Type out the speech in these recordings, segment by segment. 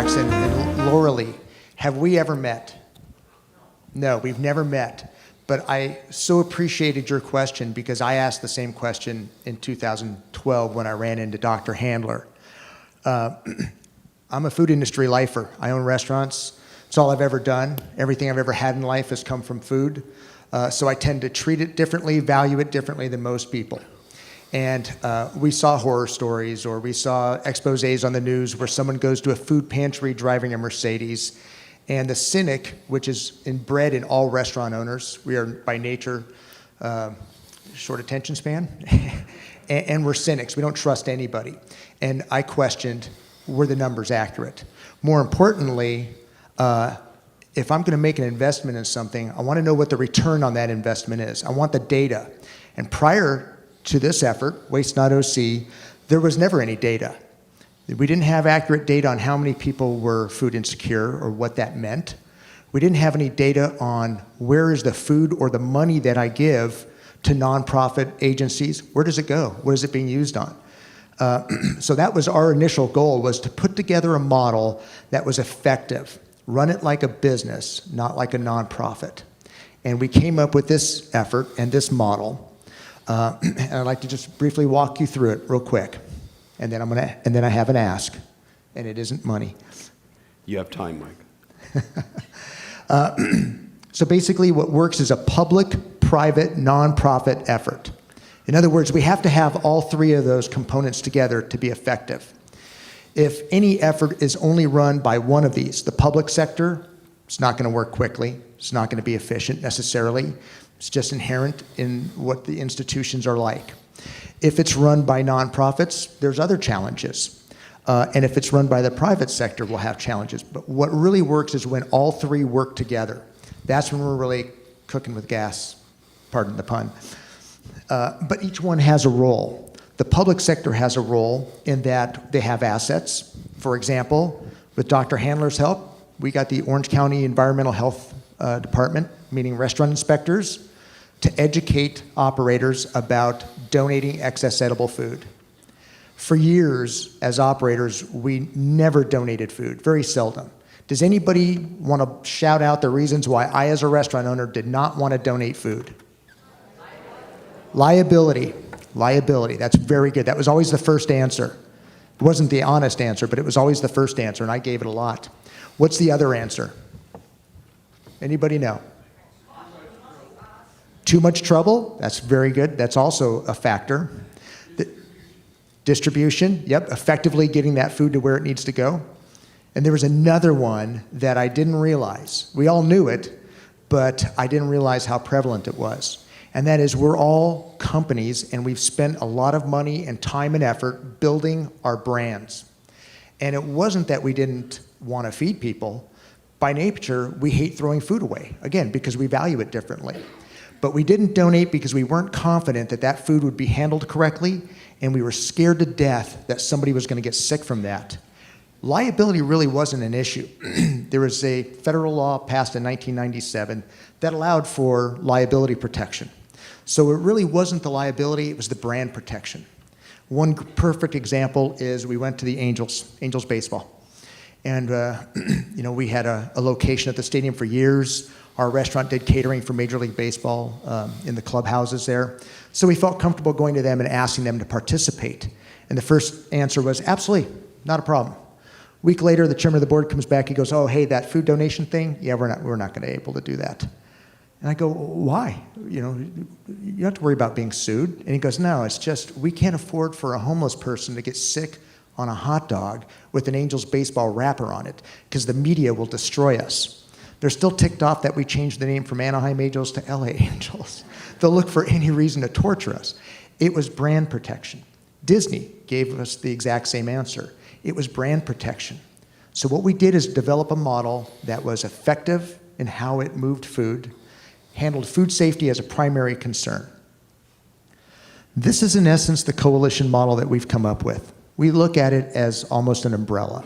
Jackson and Lowry, have we ever met? No, we've never met. But I so appreciated your question because I asked the same question in 2012 when I ran into Dr. Handler. I'm a food industry lifer. I own restaurants. It's all I've ever done. Everything I've ever had in life has come from food. So I tend to treat it differently, value it differently than most people. And we saw horror stories or we saw exposés on the news where someone goes to a food pantry driving a Mercedes. And the cynic, which is inbred in all restaurant owners, we are by nature short attention span, and we're cynics. We don't trust anybody. And I questioned, were the numbers accurate? More importantly, if I'm going to make an investment in something, I want to know what the return on that investment is. I want the data. And prior to this effort, Waste Not OC, there was never any data. We didn't have accurate data on how many people were food insecure or what that meant. We didn't have any data on where is the food or the money that I give to nonprofit agencies. Where does it go? What is it being used on? So that was our initial goal, was to put together a model that was effective. Run it like a business, not like a nonprofit. And we came up with this effort and this model. And I'd like to just briefly walk you through it real quick. And then I have an ask, and it isn't money. You have time, Mike. So basically what works is a public-private nonprofit effort. In other words, we have to have all three of those components together to be effective. If any effort is only run by one of these, the public sector, it's not going to work quickly. It's not going to be efficient necessarily. It's just inherent in what the institutions are like. If it's run by nonprofits, there's other challenges. And if it's run by the private sector, we'll have challenges. But what really works is when all three work together. That's when we're really cooking with gas, pardon the pun. But each one has a role. The public sector has a role in that they have assets. For example, with Dr. Handler's help, we got the Orange County Environmental Health Department, meaning restaurant inspectors, to educate operators about donating excess edible food. For years, as operators, we never donated food, very seldom. Does anybody want to shout out the reasons why I, as a restaurant owner, did not want to donate food? Liability. Liability, that's very good. That was always the first answer. It wasn't the honest answer, but it was always the first answer, and I gave it a lot. What's the other answer? Anybody know? Too much trouble, that's very good. That's also a factor. Distribution, yep, effectively getting that food to where it needs to go. And there was another one that I didn't realize. We all knew it, but I didn't realize how prevalent it was. And that is, we're all companies and we've spent a lot of money and time and effort building our brands. And it wasn't that we didn't want to feed people. By nature, we hate throwing food away, again, because we value it differently. But we didn't donate because we weren't confident that that food would be handled correctly, and we were scared to death that somebody was going to get sick from that. Liability really wasn't an issue. There was a federal law passed in 1997 that allowed for liability protection. So it really wasn't the liability, it was the brand protection. One perfect example is we went to the Angels baseball. And we had a location at the stadium for years. Our restaurant did catering for Major League Baseball in the clubhouses there. So we felt comfortable going to them and asking them to participate. And the first answer was, absolutely, not a problem. A week later, the chairman of the board comes back, he goes, oh, hey, that food donation thing, yeah, we're not going to be able to do that. And I go, why? You don't have to worry about being sued. And he goes, no, it's just we can't afford for a homeless person to get sick on a hot dog with an Angels baseball wrapper on it, because the media will destroy us. They're still ticked off that we changed the name from Anaheim Angels to LA Angels. They'll look for any reason to torture us. It was brand protection. Disney gave us the exact same answer. It was brand protection. So what we did is develop a model that was effective in how it moved food, handled food safety as a primary concern. This is in essence the coalition model that we've come up with. We look at it as almost an umbrella.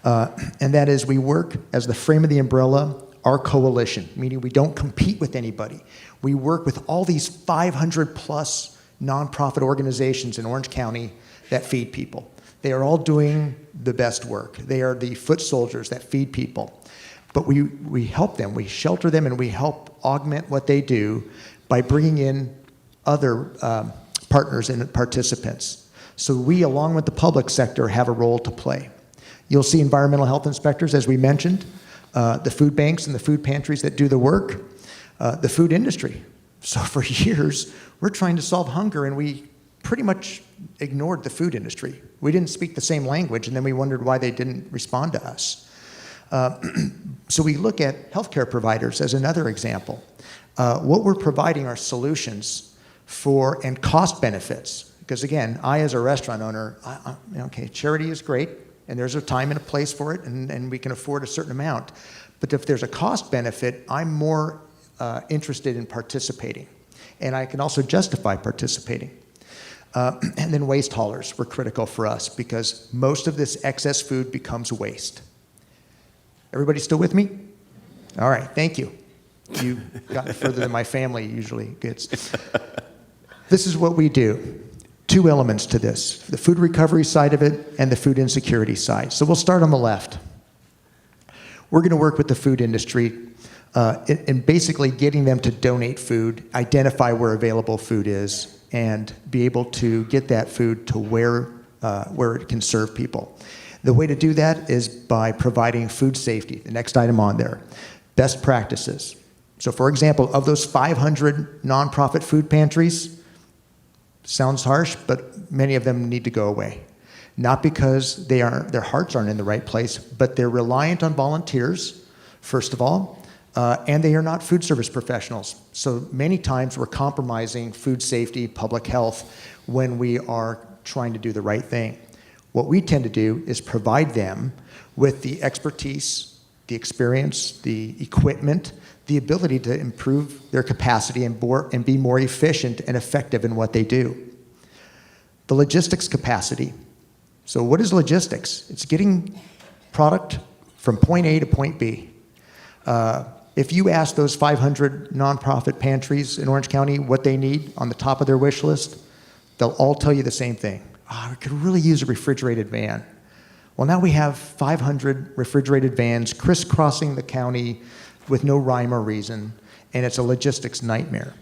And that is, we work as the frame of the umbrella, our coalition, meaning we don't compete with anybody. We work with all these 500 plus nonprofit organizations in Orange County that feed people. They are all doing the best work. They are the foot soldiers that feed people. But we help them, we shelter them, and we help augment what they do by bringing in other partners and participants. So we, along with the public sector, have a role to play. You'll see environmental health inspectors, as we mentioned, the food banks and the food pantries that do the work, the food industry. So for years, we're trying to solve hunger, and we pretty much ignored the food industry. We didn't speak the same language, and then we wondered why they didn't respond to us. So we look at healthcare providers as another example. What we're providing are solutions for and cost benefits. Because again, I as a restaurant owner, okay, charity is great, and there's a time and a place for it, and we can afford a certain amount. But if there's a cost benefit, I'm more interested in participating. And I can also justify participating. And then waste haulers were critical for us because most of this excess food becomes waste. Everybody still with me? All right, thank you. You've gotten further than my family usually gets. This is what we do. Two elements to this, the food recovery side of it and the food insecurity side. So we'll start on the left. We're going to work with the food industry in basically getting them to donate food, identify where available food is, and be able to get that food to where it can serve people. The way to do that is by providing food safety, the next item on there, best practices. So for example, of those 500 nonprofit food pantries, sounds harsh, but many of them need to go away. Not because their hearts aren't in the right place, but they're reliant on volunteers, first of all, and they are not food service professionals. So many times we're compromising food safety, public health, when we are trying to do the right thing. What we tend to do is provide them with the expertise, the experience, the equipment, the ability to improve their capacity and be more efficient and effective in what they do. The logistics capacity. So what is logistics? It's getting product from point A to point B. If you ask those 500 nonprofit pantries in Orange County what they need on the top of their wish list, they'll all tell you the same thing. We could really use a refrigerated van. Well, now we have 500 refrigerated vans crisscrossing the county with no rhyme or reason, and it's a logistics nightmare.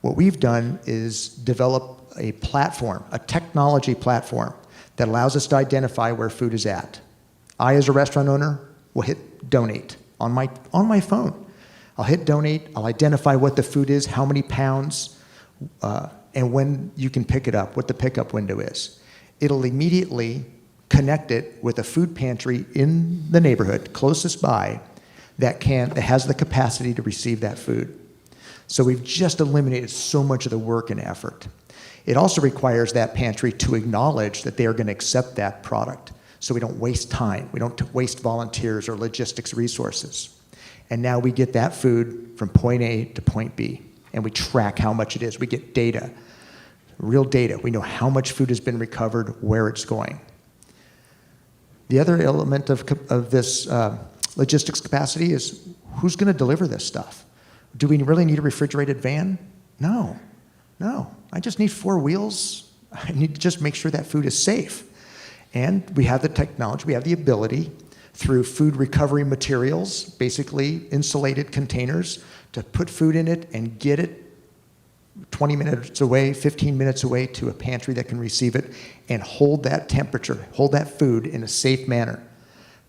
What we've done is develop a platform, a technology platform, that allows us to identify where food is at. I, as a restaurant owner, will hit donate on my phone. I'll hit donate, I'll identify what the food is, how many pounds, and when you can pick it up, what the pickup window is. It'll immediately connect it with a food pantry in the neighborhood closest by that has the capacity to receive that food. So we've just eliminated so much of the work and effort. It also requires that pantry to acknowledge that they are going to accept that product, so we don't waste time, we don't waste volunteers or logistics resources. And now we get that food from point A to point B, and we track how much it is. We get data, real data. We know how much food has been recovered, where it's going. The other element of this logistics capacity is who's going to deliver this stuff? Do we really need a refrigerated van? No. I just need 4 wheels. I need to just make sure that food is safe. And we have the technology, we have the ability through food recovery materials, basically insulated containers, to put food in it and get it 20 minutes away, 15 minutes away to a pantry that can receive it and hold that temperature, hold that food in a safe manner.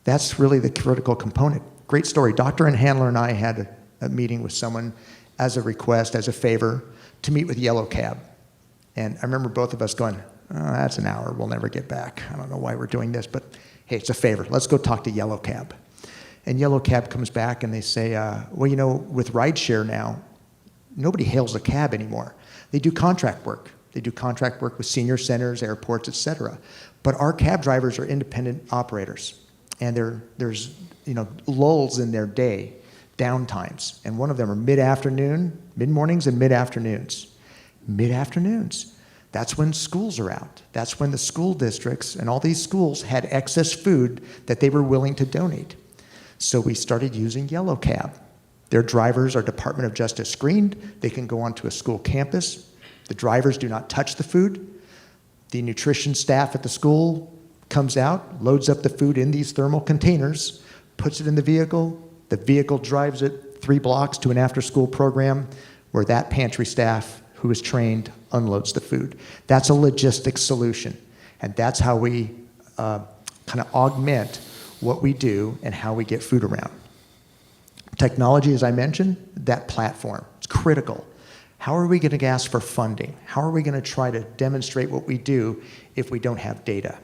That's really the critical component. Great story. Dr. Handler and I had a meeting with someone as a request, as a favor, to meet with Yellow Cab. And I remember both of us going, that's an hour, we'll never get back. I don't know why we're doing this, but hey, it's a favor. Let's go talk to Yellow Cab. And Yellow Cab comes back and they say, well, you know, with rideshare now, nobody hails a cab anymore. They do contract work. They do contract work with senior centers, airports, et cetera. But our cab drivers are independent operators. And there's lulls in their day, downtimes. And one of them are mid-afternoon, mid-mornings and mid-afternoons. Mid-afternoons. That's when schools are out. That's when the school districts and all these schools had excess food that they were willing to donate. So we started using Yellow Cab. Their drivers are Department of Justice screened. They can go onto a school campus. The drivers do not touch the food. The nutrition staff at the school comes out, loads up the food in these thermal containers, puts it in the vehicle drives it 3 blocks to an after-school program where that pantry staff who is trained unloads the food. That's a logistics solution, and that's how we kind of augment what we do and how we get food around. Technology, as I mentioned, that platform, it's critical. How are we going to ask for funding? How are we going to try to demonstrate what we do if we don't have data?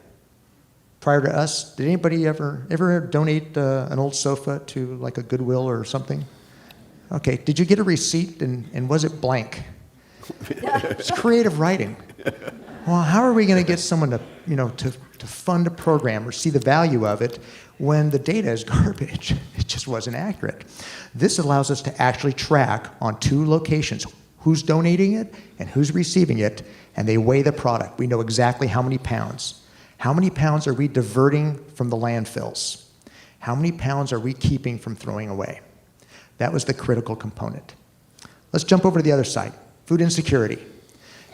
Prior to us, did anybody ever donate an old sofa to like a Goodwill or something? Okay, did you get a receipt and was it blank? It's creative writing. Well, how are we going to get someone to fund a program or see the value of it when the data is garbage? It just wasn't accurate. This allows us to actually track on 2 locations who's donating it and who's receiving it, and they weigh the product. We know exactly how many pounds. How many pounds are we diverting from the landfills? How many pounds are we keeping from throwing away? That was the critical component. Let's jump over to the other side, food insecurity.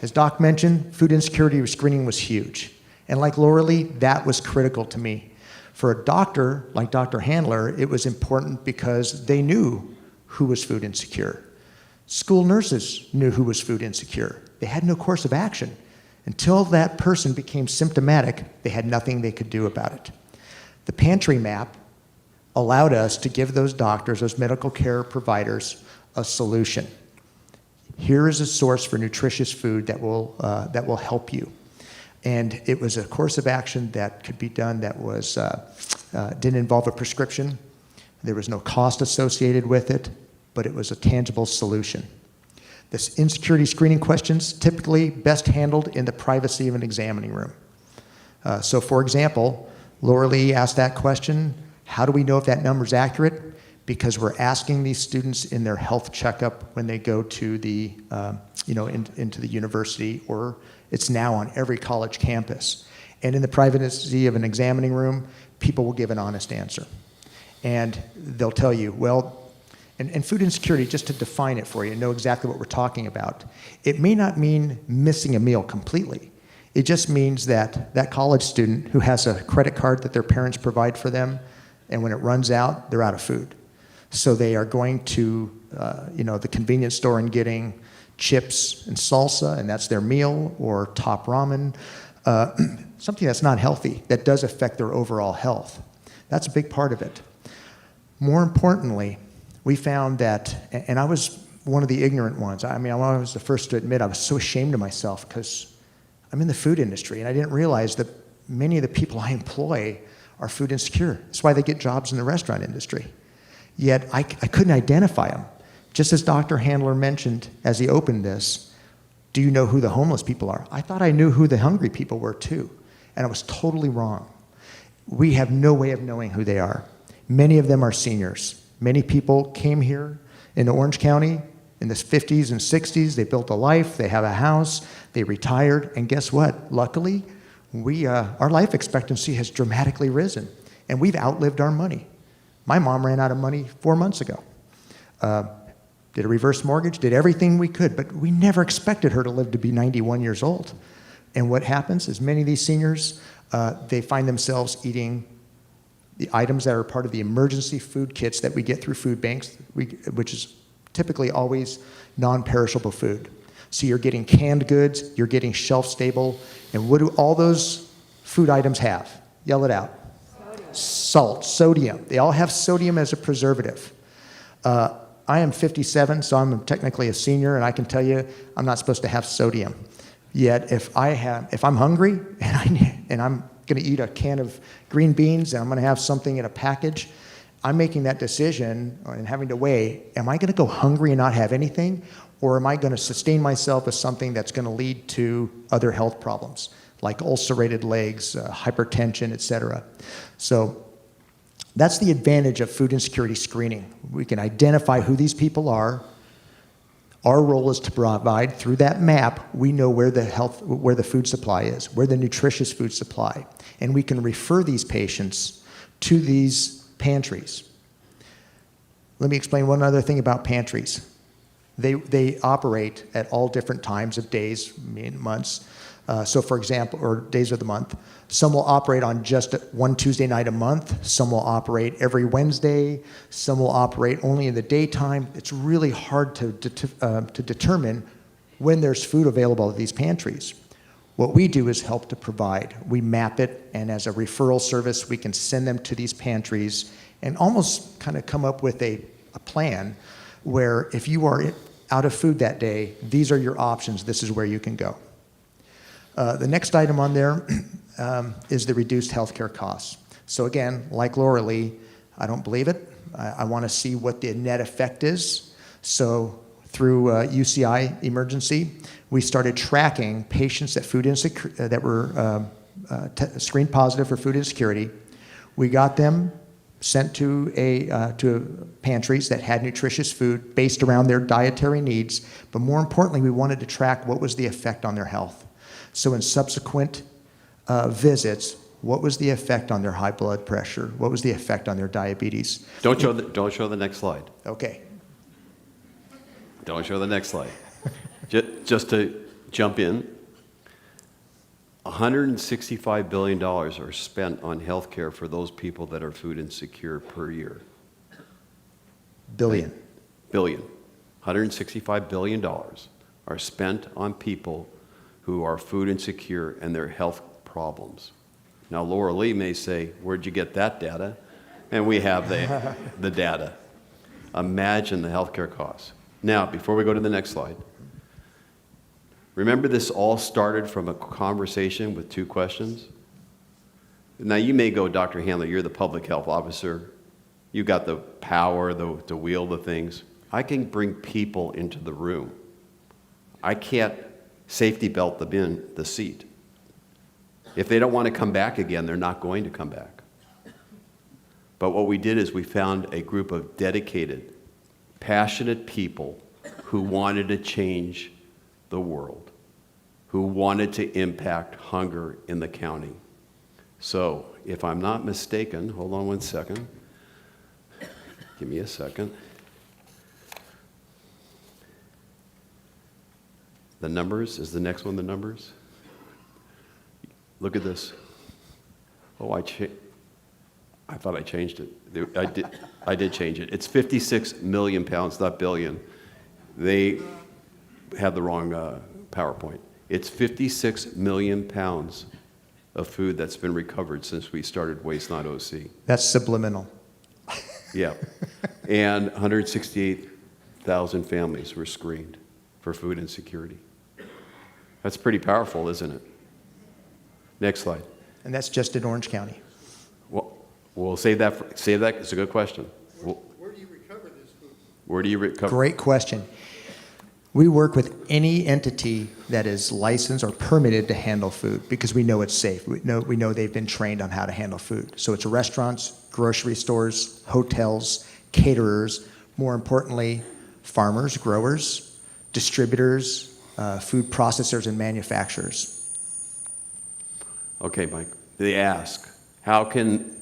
As Doc mentioned, food insecurity screening was huge. And like Lowry, that was critical to me. For a doctor like Dr. Handler, it was important because they knew who was food insecure. School nurses knew who was food insecure. They had no course of action. Until that person became symptomatic, they had nothing they could do about it. The pantry map allowed us to give those doctors, those medical care providers, a solution. Here is a source for nutritious food that will help you. And it was a course of action that could be done that was didn't involve a prescription. There was no cost associated with it, but it was a tangible solution. This insecurity screening questions typically best handled in the privacy of an examining room. So for example, Lowry asked that question, how do we know if that number is accurate? Because we're asking these students in their health checkup when they go to the, into the university, or it's now on every college campus. And in the privacy of an examining room, people will give an honest answer. And they'll tell you, well, and food insecurity, just to define it for you, know exactly what we're talking about. It may not mean missing a meal completely. It just means that that college student who has a credit card that their parents provide for them, and when it runs out, they're out of food. So they are going to, the convenience store and getting chips and salsa, and that's their meal, or top ramen, something that's not healthy, that does affect their overall health. That's a big part of it. More importantly, we found that, and I was one of the ignorant ones. I was the first to admit I was so ashamed of myself because I'm in the food industry, and I didn't realize that many of the people I employ are food insecure. That's why they get jobs in the restaurant industry. Yet I couldn't identify them. Just as Dr. Handler mentioned as he opened this, do you know who the homeless people are? I thought I knew who the hungry people were too, and I was totally wrong. We have no way of knowing who they are. Many of them are seniors. Many people came here in Orange County in the 50s and 60s. They built a life, they have a house, they retired, and guess what? Luckily, our life expectancy has dramatically risen, and we've outlived our money. My mom ran out of money 4 months ago. Did a reverse mortgage, did everything we could, but we never expected her to live to be 91 years old. And what happens is many of these seniors, they find themselves eating the items that are part of the emergency food kits that we get through food banks, which is typically always non-perishable food. So you're getting canned goods, you're getting shelf-stable, and what do all those food items have? Yell it out. Salt, sodium. They all have sodium as a preservative. I am 57, so I'm technically a senior, and I can tell you I'm not supposed to have sodium. Yet if I'm hungry and I'm going to eat a can of green beans and I'm going to have something in a package, I'm making that decision and having to weigh, am I going to go hungry and not have anything, or am I going to sustain myself as something that's going to lead to other health problems like ulcerated legs, hypertension, etc. So that's the advantage of food insecurity screening. We can identify who these people are. Our role is to provide, through that map, we know where the food supply is, where the nutritious food supply, and we can refer these patients to these pantries. Let me explain one other thing about pantries. They operate at all different times of days, months. So for example, or days of the month, some will operate on just one Tuesday night a month. Some will operate every Wednesday. Some will operate only in the daytime. It's really hard to determine when there's food available at these pantries. What we do is help to provide. We map it, and as a referral service, we can send them to these pantries and almost kind of come up with a plan where if you are out of food that day, these are your options. This is where you can go. The next item on there is the reduced healthcare costs. So again, like Lowry, I don't believe it. I want to see what the net effect is. So through UCI Emergency, we started tracking patients that were screened positive for food insecurity. We got them sent to pantries that had nutritious food based around their dietary needs. But more importantly, we wanted to track what was the effect on their health. So in subsequent visits, what was the effect on their high blood pressure? What was the effect on their diabetes? Don't show the next slide. Okay. Don't show the next slide. Just to jump in, $165 billion are spent on health care for those people that are food insecure per year. Billion. Billion. $165 billion are spent on people who are food insecure and their health problems. Now, Laura Lee may say, where'd you get that data? And we have the data. Imagine the healthcare costs. Now, before we go to the next slide, remember this all started from a conversation with two questions? Now, you may go, Dr. Handler, you're the public health officer. You got the power to wield the things. I can bring people into the room. I can't safety belt them in the seat. If they don't want to come back again, they're not going to come back. But what we did is we found a group of dedicated, passionate people who wanted to change the world, who wanted to impact hunger in the county. So, if I'm not mistaken, hold on one second. Give me a second. The numbers, is the next one the numbers? Look at this. Oh, I thought I changed it. I did change it. It's 56 million pounds, not billion. They had the wrong PowerPoint. It's 56 million pounds of food that's been recovered since we started Waste Not OC. That's subliminal. Yeah. And 168,000 families were screened for food insecurity. That's pretty powerful, isn't it? Next slide. And that's just in Orange County. Well, we'll save that. It's a good question. Where do you recover this food? Where do you recover? Great question. We work with any entity that is licensed or permitted to handle food because we know it's safe. We know they've been trained on how to handle food. So it's restaurants, grocery stores, hotels, caterers, more importantly, farmers, growers, distributors, food processors, and manufacturers. Okay, Mike. They ask, how can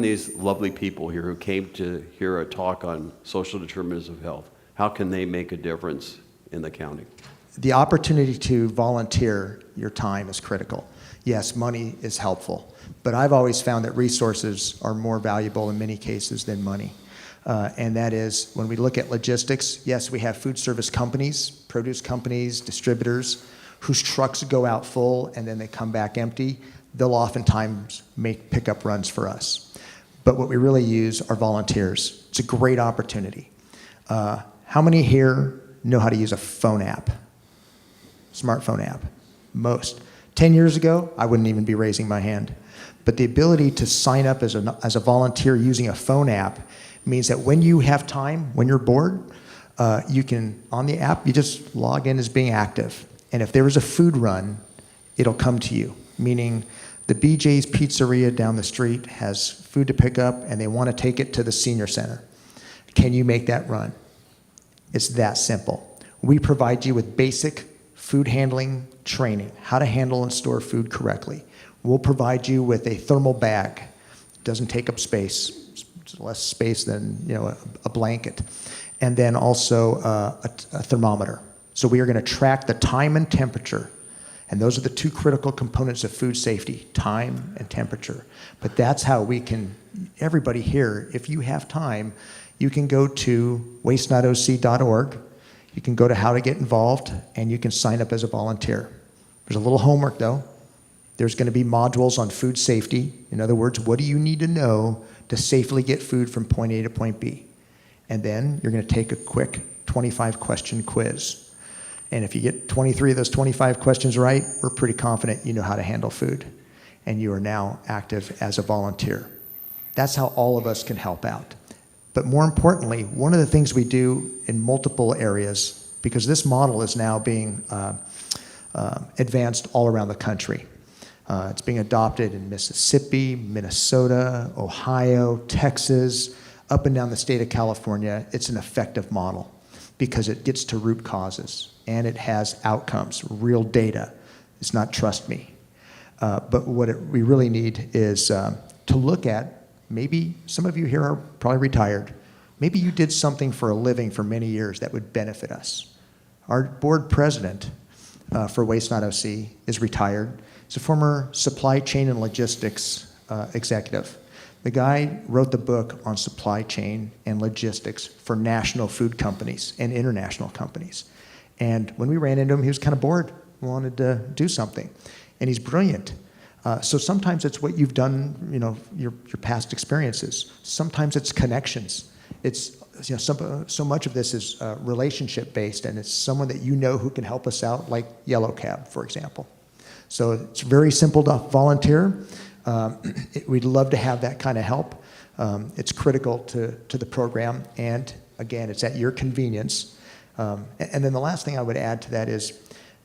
these lovely people here who came to hear a talk on social determinants of health, how can they make a difference in the county? The opportunity to volunteer your time is critical. Yes, money is helpful, but I've always found that resources are more valuable in many cases than money. And that is, when we look at logistics, yes, we have food service companies, produce companies, distributors, whose trucks go out full and then they come back empty. They'll oftentimes make pickup runs for us. But what we really use are volunteers. It's a great opportunity. How many here know how to use a phone app? Smartphone app? Most. 10 years ago, I wouldn't even be raising my hand. But the ability to sign up as a volunteer using a phone app means that when you have time, when you're bored, you can, on the app, you just log in as being active. And if there is a food run, it'll come to you, meaning the BJ's Pizzeria down the street has food to pick up and they want to take it to the senior center. Can you make that run? It's that simple. We provide you with basic food handling training, how to handle and store food correctly. We'll provide you with a thermal bag. It doesn't take up space. It's less space than a blanket. And then also a thermometer. So we are going to track the time and temperature And those are the two critical components of food safety, time and temperature. But that's how we can, everybody here, if you have time, you can go to wastenotoc.org. You can go to how to get involved, and you can sign up as a volunteer. There's a little homework, though. There's going to be modules on food safety. In other words, what do you need to know to safely get food from point A to point B? And then you're going to take a quick 25-question quiz. And if you get 23 of those 25 questions right, we're pretty confident you know how to handle food. And you are now active as a volunteer. That's how all of us can help out. But more importantly, one of the things we do in multiple areas, because this model is now being advanced all around the country. It's being adopted in Mississippi, Minnesota, Ohio, Texas, up and down the state of California. It's an effective model because it gets to root causes and it has outcomes, real data. It's not trust me. But what we really need is to look at, maybe some of you here are probably retired. Maybe you did something for a living for many years that would benefit us. Our board president for Waste Not OC is retired. He's a former supply chain and logistics executive. The guy wrote the book on supply chain and logistics for national food companies and international companies. And when we ran into him, he was kind of bored, wanted to do something. And he's brilliant. So sometimes it's what you've done, you know, your past experiences. Sometimes it's connections. It's, you know, so much of this is relationship based, and it's someone that you know who can help us out, like Yellow Cab, for example. So it's very simple to volunteer. We'd love to have that kind of help. It's critical to the program, and again, it's at your convenience. And then the last thing I would add to that is,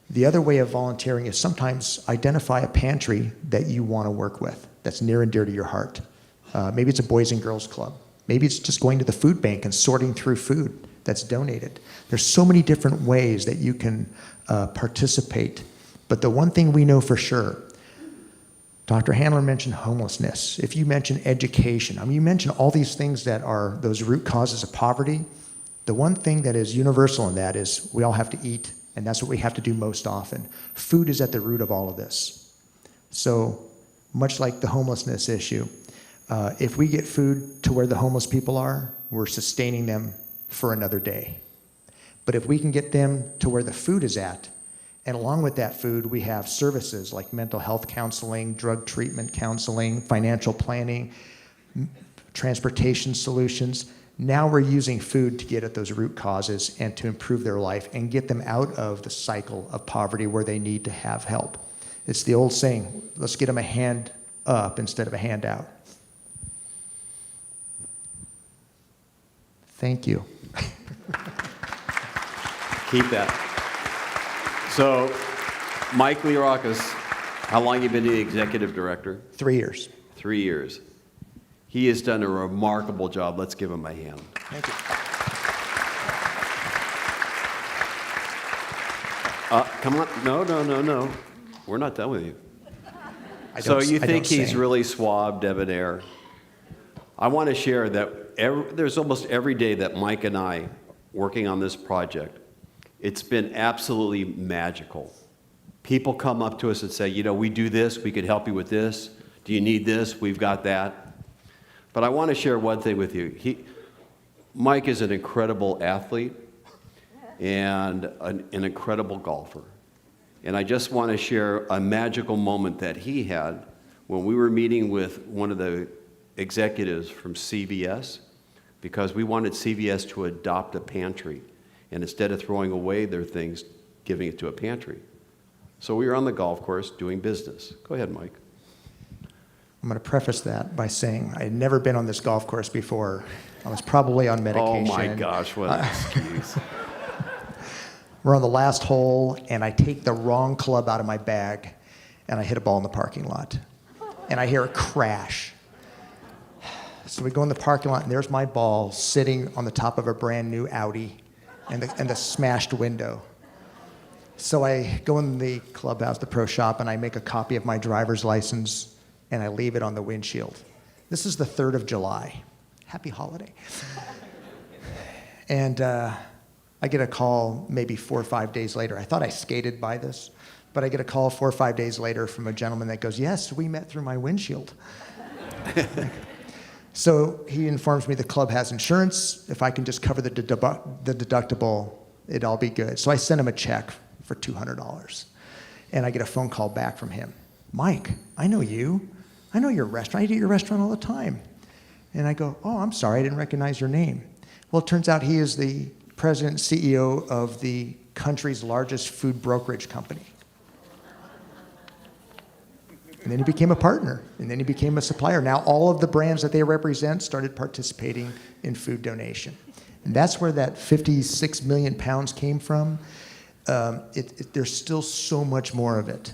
the other way of volunteering is sometimes identify a pantry that you want to work with, that's near and dear to your heart. Maybe it's a Boys and Girls Club. Maybe it's just going to the food bank and sorting through food that's donated. There's so many different ways that you can participate. But the one thing we know for sure, Dr. Handler mentioned homelessness. If you mention education, I mean, you mentioned all these things that are those root causes of poverty. The one thing that is universal in that is we all have to eat, and that's what we have to do most often. Food is at the root of all of this. So much like the homelessness issue, if we get food to where the homeless people are, we're sustaining them for another day. But if we can get them to where the food is at, and along with that food, we have services like mental health counseling, drug treatment counseling, financial planning, transportation solutions. Now we're using food to get at those root causes and to improve their life and get them out of the cycle of poverty where they need to have help. It's the old saying, let's get them a hand up instead of a handout. Thank you. Keep that. So, Mike Leorakis, how long have you been the executive director? 3 years. 3 years. He has done a remarkable job. Let's give him a hand. Thank you. Come on. No. We're not done with you. So you think he's really suave, debonair? I want to share that there's almost every day that Mike and I, working on this project, it's been absolutely magical. People come up to us and say, you know, we do this, we could help you with this. Do you need this? We've got that. But I want to share one thing with you. Mike is an incredible athlete and an incredible golfer. And I just want to share a magical moment that he had when we were meeting with one of the executives from CVS, because we wanted CVS to adopt a pantry. And instead of throwing away their things, giving it to a pantry. So we were on the golf course doing business. Go ahead, Mike. I'm going to preface that by saying I had never been on this golf course before. I was probably on medication. Oh my gosh, what an excuse. We're on the last hole, and I take the wrong club out of my bag, and I hit a ball in the parking lot. And I hear a crash. So we go in the parking lot, and there's my ball sitting on the top of a brand new Audi and the smashed window. So I go in the clubhouse, the pro shop, and I make a copy of my driver's license, and I leave it on the windshield. This is the 3rd of July. Happy holiday. And I get a call maybe 4 or 5 days later. I thought I skated by this, But I get a call 4 or 5 days later from a gentleman that goes, yes, we met through my windshield. So he informs me the club has insurance. If I can just cover the deductible, it'd all be good. So I send him a check for $200. And I get a phone call back from him. Mike, I know you. I know your restaurant. I eat at your restaurant all the time. And I go, oh, I'm sorry, I didn't recognize your name. Well, it turns out he is the president and CEO of the country's largest food brokerage company. And then he became a partner, and then he became a supplier. Now all of the brands that they represent started participating in food donation. And that's where that 56 million pounds came from. There's still so much more of it.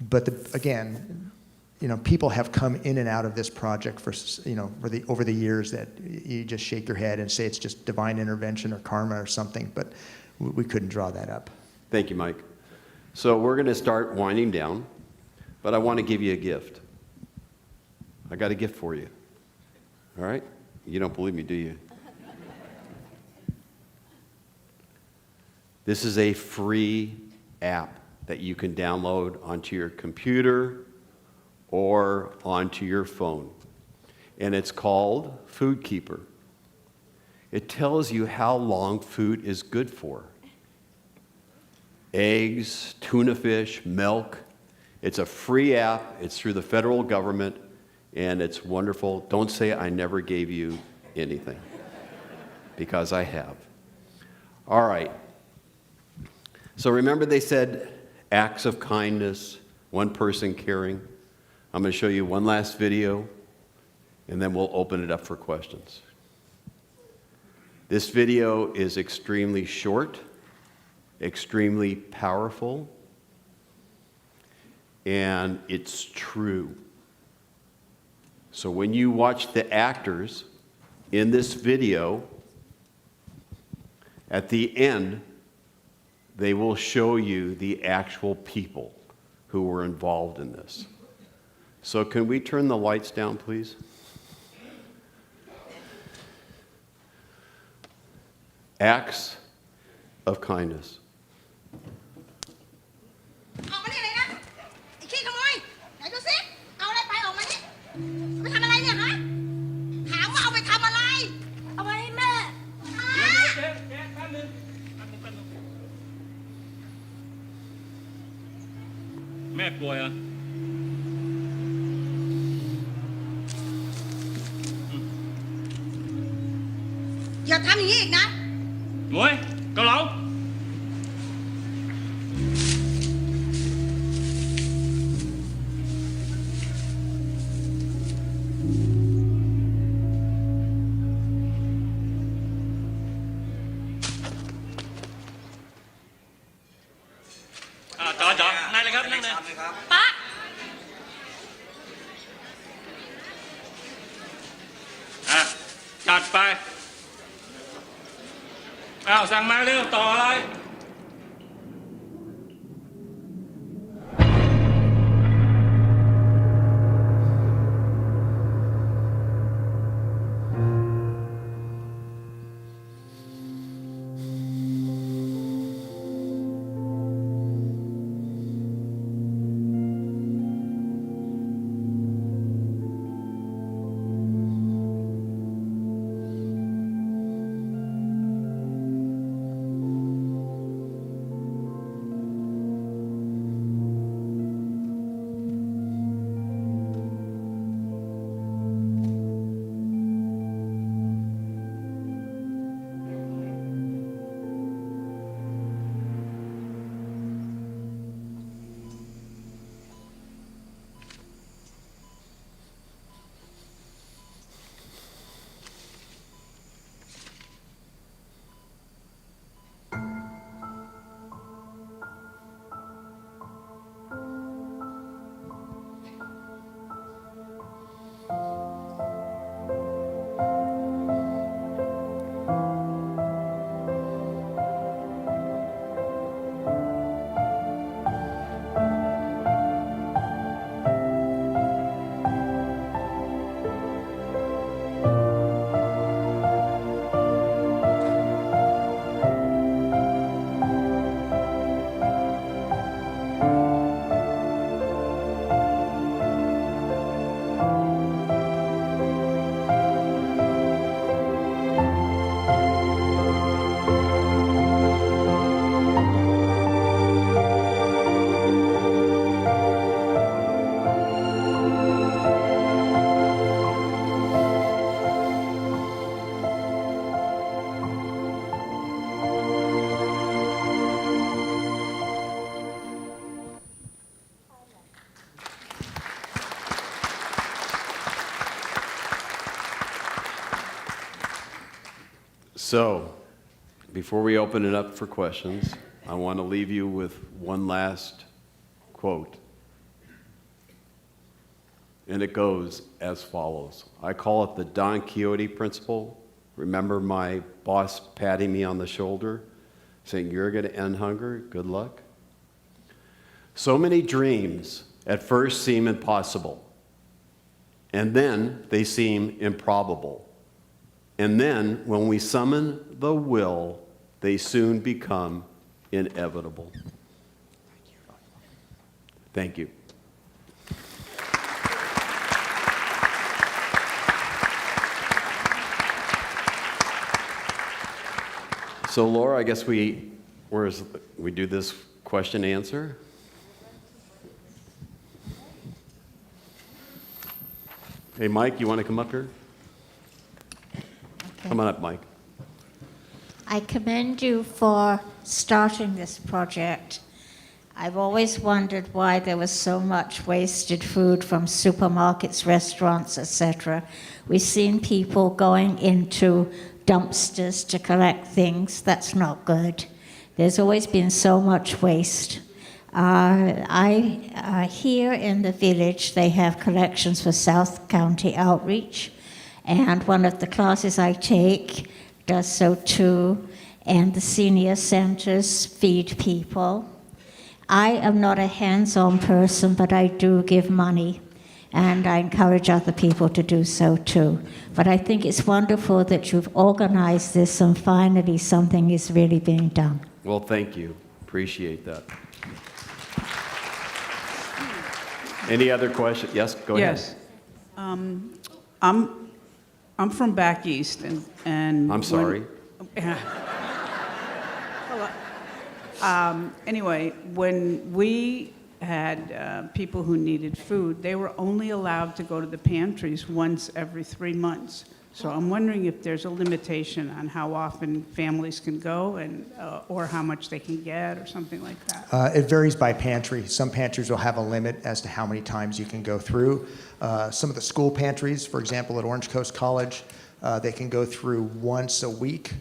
But again, people have come in and out of this project over the years that you just shake your head and say it's just divine intervention or karma or something, but we couldn't draw that up. Thank you, Mike. So we're going to start winding down, but I want to give you a gift. I got a gift for you. All right? You don't believe me, do you? This is a free app that you can download onto your computer or onto your phone. And it's called Food Keeper. It tells you how long food is good for. Eggs, tuna fish, milk. It's a free app. It's through the federal government, and it's wonderful. Don't say I never gave you anything, because I have. All right. So remember they said acts of kindness, one person caring. I'm going to show you one last video, and then we'll open it up for questions. This video is extremely short, extremely powerful, and it's true. So when you watch the actors in this video, at the end, they will show you the actual people who were involved in this. So can we turn the lights down, please? Acts of kindness. ออกมานี่เลยนะไอ้ขี้ขโมยไหนดูสิเอาอะไรไปออกมานี่เอาไปทำอะไรเนี่ยฮะถามว่าเอาไปทำอะไรเอาไปให้แม่แป๊บนึงแม่ป่วยเหรออย่าทำอย่างนี้อีกนะโว้ยเกาเหลา จอนั่งเลยครับนั่งเลยป๊าจัดไปสั่งมาเร็วต่ออะไร So, before we open it up for questions, I want to leave you with one last quote. And it goes as follows. I call it the Don Quixote Principle. Remember my boss patting me on the shoulder, saying, "You're going to end hunger, good luck." So many dreams at first seem impossible, and then they seem improbable. And then, when we summon the will, they soon become inevitable. Thank you. So, Laura, I guess we do this question answer. Hey, Mike, you want to come up here? Come on up, Mike. I commend you for starting this project. I've always wondered why there was so much wasted food from supermarkets, restaurants, etc. We've seen people going into dumpsters to collect things. That's not good. There's always been so much waste. Here in the village, they have collections for South County Outreach, and one of the classes I take does so too, and the senior centers feed people. I am not a hands-on person, but I do give money, and I encourage other people to do so too. But I think it's wonderful that you've organized this and finally something is really being done. Well, thank you. Appreciate that. Any other questions? Yes, go ahead. Yes. I'm from back east, and I'm sorry. Anyway, when we had people who needed food, they were only allowed to go to the pantries once every 3 months. So I'm wondering if there's a limitation on how often families can go, and or how much they can get, or something like that. It varies by pantry. Some pantries will have a limit as to how many times you can go through. Some of the school pantries, for example, at Orange Coast College, they can go through once a week,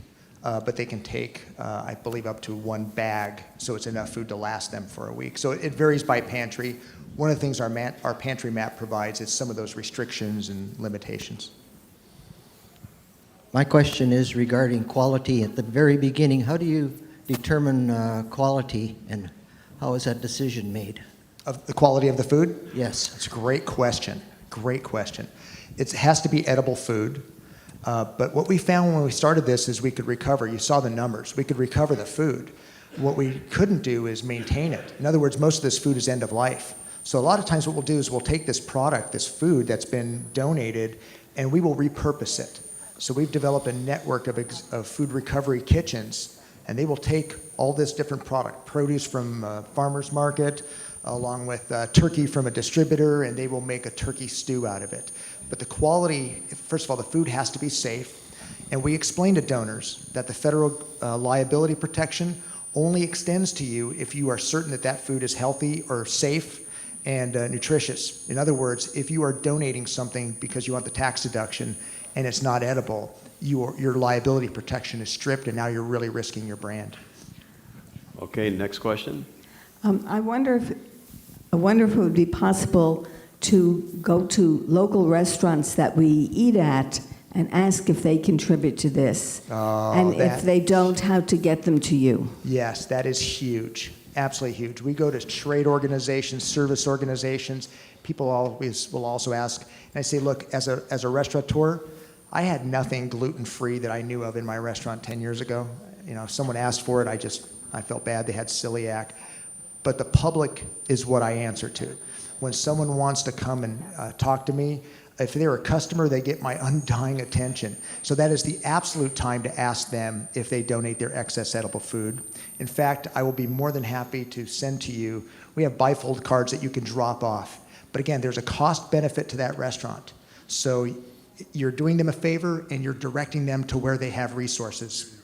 but they can take, I believe, up to one bag, so it's enough food to last them for a week. So it varies by pantry. One of the things our pantry map provides is some of those restrictions and limitations. My question is regarding quality. At the very beginning, how do you determine quality, and how is that decision made? Of the quality of the food? Yes. That's a great question. Great question. It has to be edible food. But what we found when we started this is we could recover. You saw the numbers. We could recover the food. What we couldn't do is maintain it. In other words, most of this food is end of life. So a lot of times what we'll do is we'll take this product, this food that's been donated, and we will repurpose it. So we've developed a network of food recovery kitchens, and they will take all this different product, produce from a farmer's market, along with turkey from a distributor, and they will make a turkey stew out of it. But the quality, first of all, the food has to be safe, and we explain to donors that the federal liability protection only extends to you if you are certain that that food is healthy or safe and nutritious. In other words, if you are donating something because you want the tax deduction and it's not edible, your liability protection is stripped, and now you're really risking your brand. Okay, next question. I wonder if it would be possible to go to local restaurants that we eat at and ask if they contribute to this. And if they don't, how to get them to you. Yes, that is huge. Absolutely huge. We go to trade organizations, service organizations. People always will also ask, and I say, look, as a restaurateur, I had nothing gluten-free that I knew of in my restaurant 10 years ago. You know, if someone asked for it, I felt bad. They had celiac. But the public is what I answer to. When someone wants to come and talk to me, if they're a customer, they get my undying attention. So that is the absolute time to ask them if they donate their excess edible food. In fact, I will be more than happy to send to you. We have bifold cards that you can drop off. But again, there's a cost benefit to that restaurant. So you're doing them a favor, and you're directing them to where they have resources.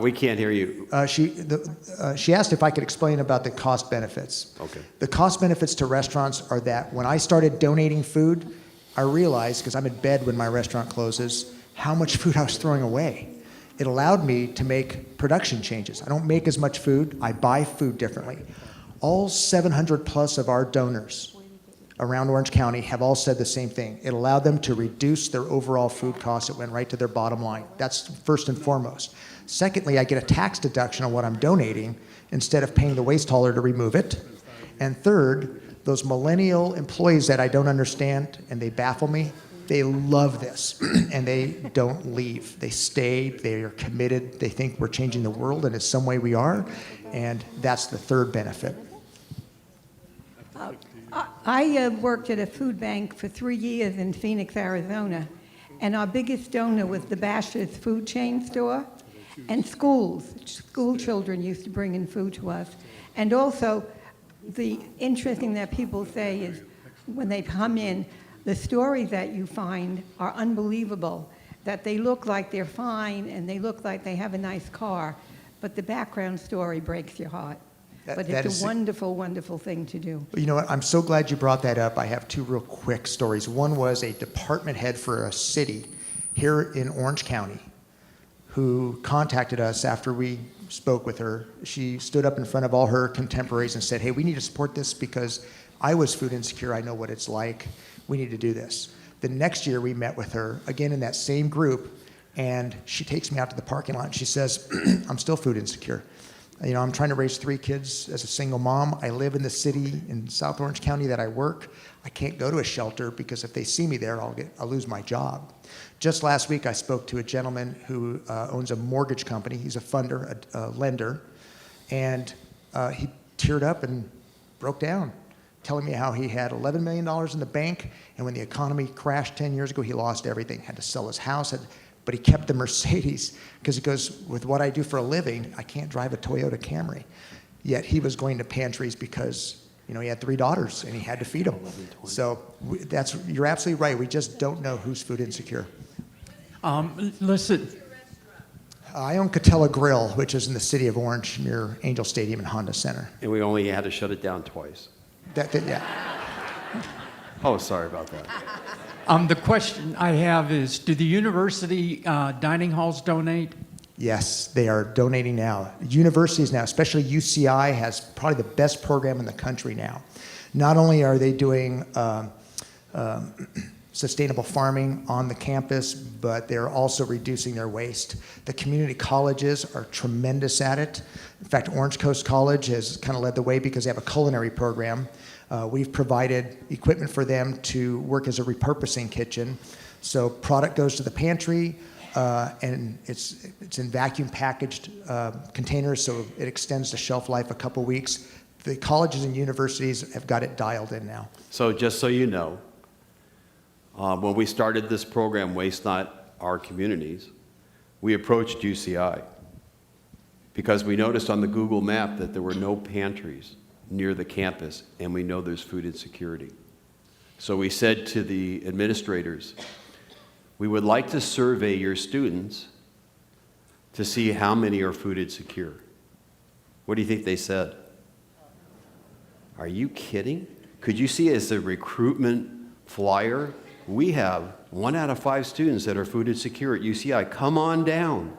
We can't hear you. She asked if I could explain about the cost benefits. Okay. The cost benefits to restaurants are that when I started donating food, I realized, because I'm in bed when my restaurant closes, how much food I was throwing away. It allowed me to make production changes. I don't make as much food, I buy food differently. All 700 plus of our donors around Orange County have all said the same thing. It allowed them to reduce their overall food costs. It went right to their bottom line. That's first and foremost. Secondly, I get a tax deduction on what I'm donating instead of paying the waste hauler to remove it. And third, those millennial employees that I don't understand and they baffle me, they love this and they don't leave. They stay, they are committed, they think we're changing the world and in some way we are, and that's the third benefit. I worked at a food bank for 3 years in Phoenix, Arizona, and our biggest donor was the Bashers' food chain store, and schools. School children used to bring in food to us. And also, the interesting that people say is when they come in, the stories that you find are unbelievable, that they look like they're fine and they look like they have a nice car, but the background story breaks your heart. But it's a wonderful, wonderful thing to do. You know what? I'm so glad you brought that up. I have two real quick stories. One was a department head for a city here in Orange County who contacted us after we spoke with her. She stood up in front of all her contemporaries and said, hey, we need to support this because I was food insecure. I know what it's like. We need to do this. The next year we met with her, again in that same group, and she takes me out to the parking lot and she says, I'm still food insecure. You know, I'm trying to raise 3 kids as a single mom. I live in the city in South Orange County that I work. I can't go to a shelter because if they see me there, I'll lose my job. Just last week, I spoke to a gentleman who owns a mortgage company. He's a funder, a lender, and he teared up and broke down, telling me how he had $11 million in the bank, and when the economy crashed 10 years ago, he lost everything, had to sell his house, but he kept the Mercedes because he goes, with what I do for a living, I can't drive a Toyota Camry. Yet he was going to pantries because, you know, he had 3 daughters and he had to feed them. So you're absolutely right. We just don't know who's food insecure. Listen, I own Catella Grill, which is in the city of Orange near Angel Stadium and Honda Center. And we only had to shut it down twice. Yeah. Oh, sorry about that. the question I have is, do the university dining halls donate? Yes, they are donating now. Universities now, especially UCI, has probably the best program in the country now. Not only are they doing sustainable farming on the campus, but they're also reducing their waste. The community colleges are tremendous at it. In fact, Orange Coast College has kind of led the way because they have a culinary program. We've provided equipment for them to work as a repurposing kitchen. So product goes to the pantry, and it's in vacuum packaged containers, so it extends the shelf life a couple weeks. The colleges and universities have got it dialed in now. So just so you know, when we started this program, Waste Not Our Communities, we approached UCI because we noticed on the Google map that there were no pantries near the campus, and we know there's food insecurity. So we said to the administrators, we would like to survey your students to see how many are food insecure. What do you think they said? Are you kidding? Could you see as a recruitment flyer, we have 1 out of 5 students that are food insecure at UCI. Come on down.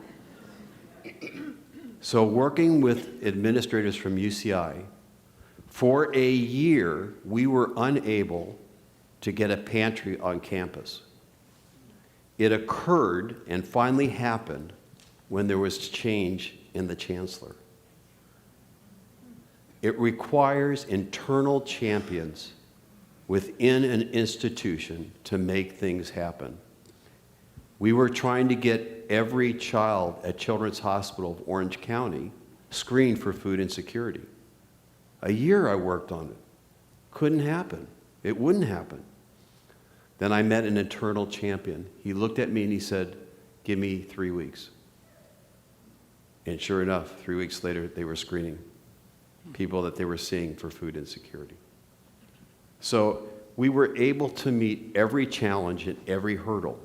So working with administrators from UCI, for a year, we were unable to get a pantry on campus. It occurred and finally happened when there was change in the chancellor. It requires internal champions within an institution to make things happen. We were trying to get every child at Children's Hospital of Orange County screened for food insecurity. A year I worked on it. Couldn't happen. It wouldn't happen. Then I met an internal champion. He looked at me and he said, give me 3 weeks. And sure enough, 3 weeks later, they were screening people that they were seeing for food insecurity. So we were able to meet every challenge and every hurdle.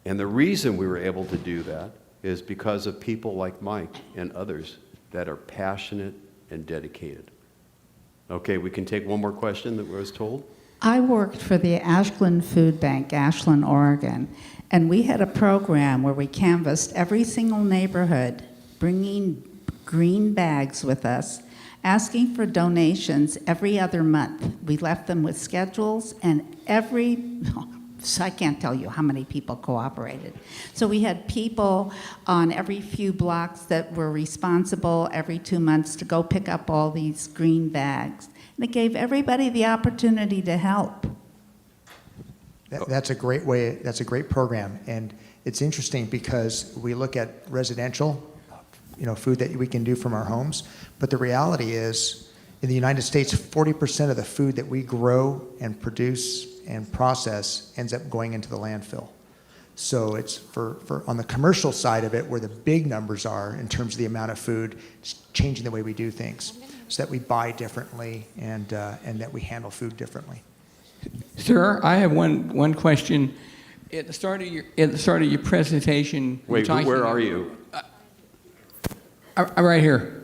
And the reason we were able to do that is because of people like Mike and others that are passionate and dedicated. Okay, we can take one more question that was told. I worked for the Ashland Food Bank, Ashland, Oregon, and we had a program where we canvassed every single neighborhood, bringing green bags with us, asking for donations every other month. We left them with schedules, and so I can't tell you how many people cooperated. So we had people on every few blocks that were responsible every 2 months to go pick up all these green bags. And it gave everybody the opportunity to help. That's a great way, that's a great program. And it's interesting because we look at residential, food that we can do from our homes. But the reality is, in the United States, 40% of the food that we grow and produce and process ends up going into the landfill. So it's for on the commercial side of it, where the big numbers are in terms of the amount of food, it's changing the way we do things, so that we buy differently and that we handle food differently. Sir, I have one question. At the start of your presentation, Wait, where are you? I'm right here.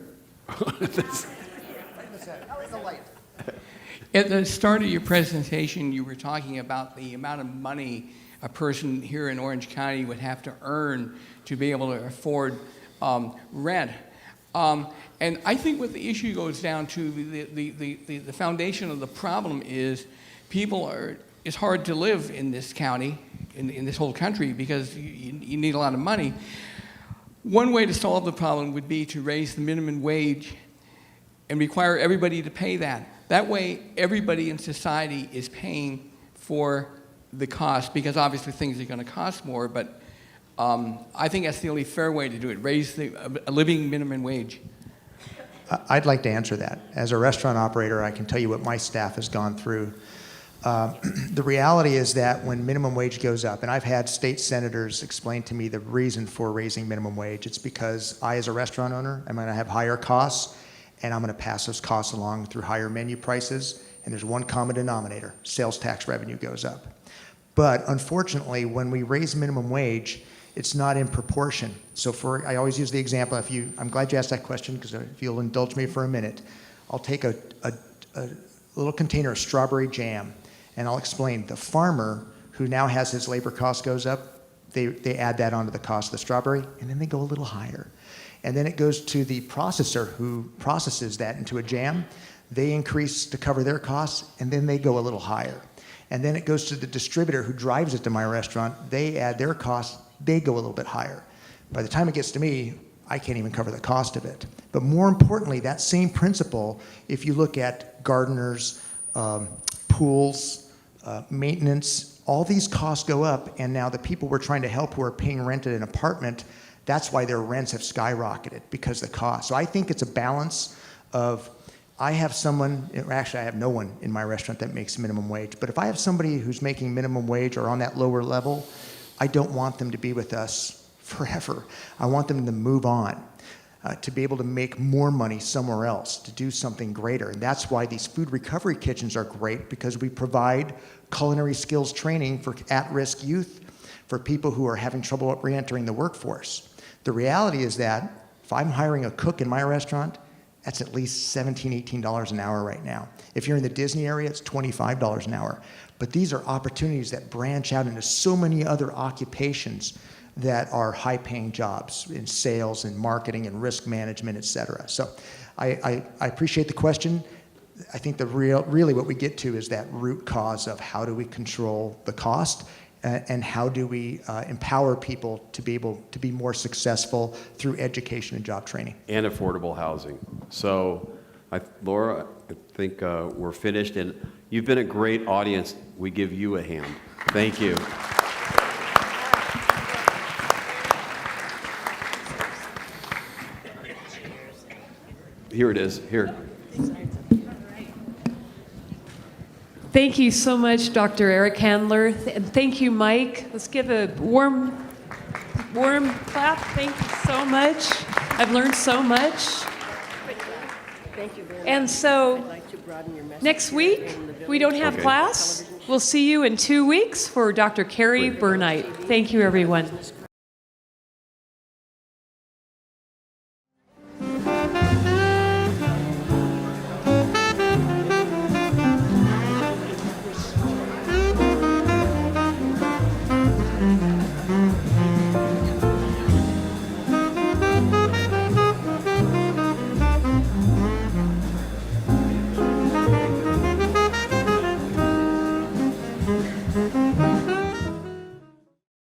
At the start of your presentation, you were talking about the amount of money a person here in Orange County would have to earn to be able to afford rent. And I think what the issue goes down to, the foundation of the problem is it's hard to live in this county, in this whole country, because you need a lot of money. One way to solve the problem would be to raise the minimum wage and require everybody to pay that. That way, everybody in society is paying for the cost, because obviously things are going to cost more, but I think that's the only fair way to do it, raise a living minimum wage. I'd like to answer that. As a restaurant operator, I can tell you what my staff has gone through. The reality is that when minimum wage goes up, and I've had state senators explain to me the reason for raising minimum wage, it's because I, as a restaurant owner, am going to have higher costs, and I'm going to pass those costs along through higher menu prices, and there's one common denominator: sales tax revenue goes up. But unfortunately, when we raise minimum wage, it's not in proportion. So I always use the example, I'm glad you asked that question, because if you'll indulge me for a minute, I'll take a little container of strawberry jam, and I'll explain. The farmer who now has his labor cost goes up, they add that onto the cost of the strawberry, and then they go a little higher. And then it goes to the processor who processes that into a jam. They increase to cover their costs, and then they go a little higher. And then it goes to the distributor who drives it to my restaurant. They add their costs, they go a little bit higher. By the time it gets to me, I can't even cover the cost of it. But more importantly, that same principle, if you look at gardeners, pools, maintenance, all these costs go up, and now the people we're trying to help who are paying rent at an apartment, that's why their rents have skyrocketed, because of the cost. So I think it's a balance of, I have someone, actually I have no one in my restaurant that makes minimum wage, but if I have somebody who's making minimum wage or on that lower level, I don't want them to be with us forever. I want them to move on, to be able to make more money somewhere else, to do something greater. And that's why these food recovery kitchens are great, because we provide culinary skills training for at-risk youth, for people who are having trouble re-entering the workforce. The reality is that if I'm hiring a cook in my restaurant, that's at least $17, $18 an hour right now. If you're in the Disney area, it's $25 an hour. But these are opportunities that branch out into so many other occupations that are high-paying jobs in sales and marketing and risk management, et cetera. So I appreciate the question. I think really what we get to is that root cause of how do we control the cost, and how do we empower people to be able to be more successful through education and job training. And affordable housing. So, Laura, I think we're finished, and you've been a great audience. We give you a hand. Thank you. Here it is. Here. Thank you so much, Dr. Eric Handler. And thank you, Mike. Let's give a warm clap. Thank you so much. I've learned so much. Thank you very much. And so, I'd like to broaden your message next week, we don't have Okay. class. We'll see you in 2 weeks for Dr. Carrie Burnite. Thank you, everyone.